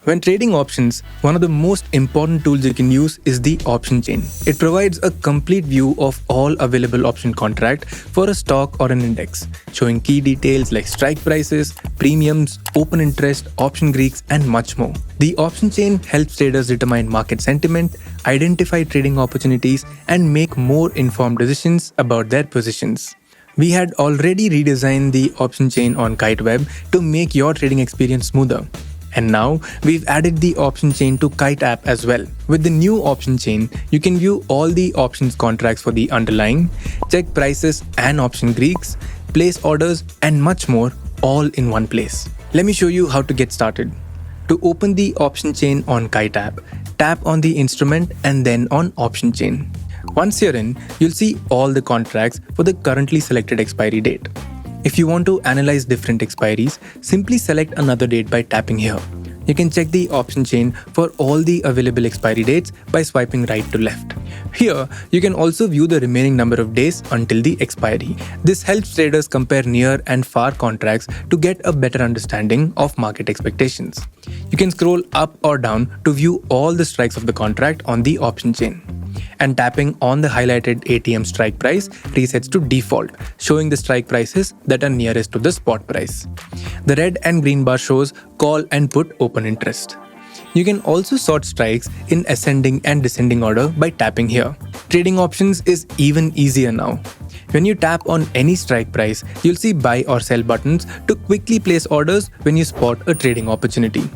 When trading options, one of the most important tools you can use is the option chain. It provides a complete view of all available option contract for a stock or an index, showing key details like strike prices, premiums, open interest, option Greeks, and much more. The option chain helps traders determine market sentiment, identify trading opportunities, and make more informed decisions about their positions. We had already redesigned the option chain on Kite Web to make your trading experience smoother. And now we've added the option chain to Kite app as well. With the new option chain, you can view all the options contracts for the underlying, check prices and option Greeks, place orders, and much more, all in one place. Let me show you how to get started. To open the option chain on Kite app, tap on the instrument and then on option chain. Once you're in, you'll see all the contracts for the currently selected expiry date. If you want to analyze different expiries, simply select another date by tapping here. You can check the option chain for all the available expiry dates by swiping right to left. Here, you can also view the remaining number of days until the expiry. This helps traders compare near and far contracts to get a better understanding of market expectations. You can scroll up or down to view all the strikes of the contract on the option chain. And tapping on the highlighted ATM strike price resets to default, showing the strike prices that are nearest to the spot price. The red and green bar shows call and put open interest. You can also sort strikes in ascending and descending order by tapping here. Trading options is even easier now. When you tap on any strike price, you'll see buy or sell buttons to quickly place orders when you spot a trading opportunity.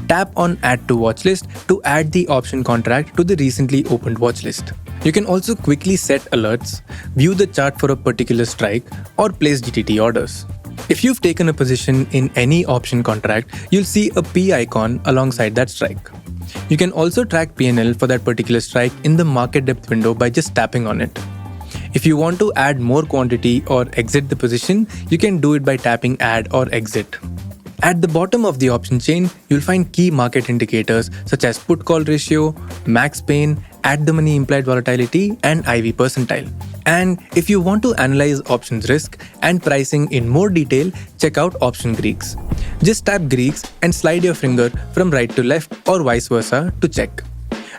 Tap on Add to Watchlist to add the option contract to the recently opened watchlist. You can also quickly set alerts, view the chart for a particular strike, or place GTT orders. If you've taken a position in any option contract, you'll see a P icon alongside that strike. You can also track P&L for that particular strike in the market depth window by just tapping on it. If you want to add more quantity or exit the position, you can do it by tapping Add or Exit. At the bottom of the option chain, you'll find key market indicators such as put-call ratio, max pain, at-the-money implied volatility, and IV percentile. And if you want to analyze options risk and pricing in more detail, check out option Greeks. Just tap Greeks and slide your finger from right to left or vice versa to check.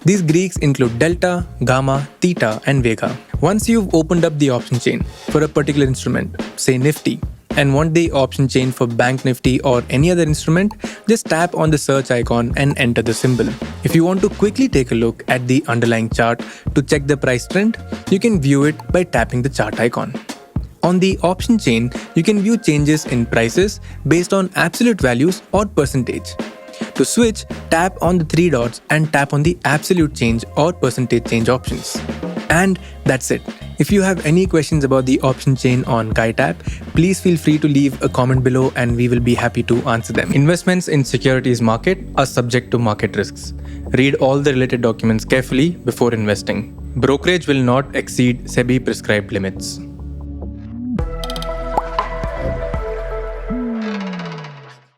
These Greeks include delta, gamma, theta, and vega. Once you've opened up the option chain for a particular instrument, say Nifty, and want the option chain for Bank Nifty or any other instrument, just tap on the search icon and enter the symbol. If you want to quickly take a look at the underlying chart to check the price trend, you can view it by tapping the chart icon. On the option chain, you can view changes in prices based on absolute values or percentage. To switch, tap on the three dots and tap on the absolute change or percentage change options. And that's it. If you have any questions about the option chain on Kite app, please feel free to leave a comment below and we will be happy to answer them. Investments in securities market are subject to market risks. Read all the related documents carefully before investing. Brokerage will not exceed SEBI prescribed limits.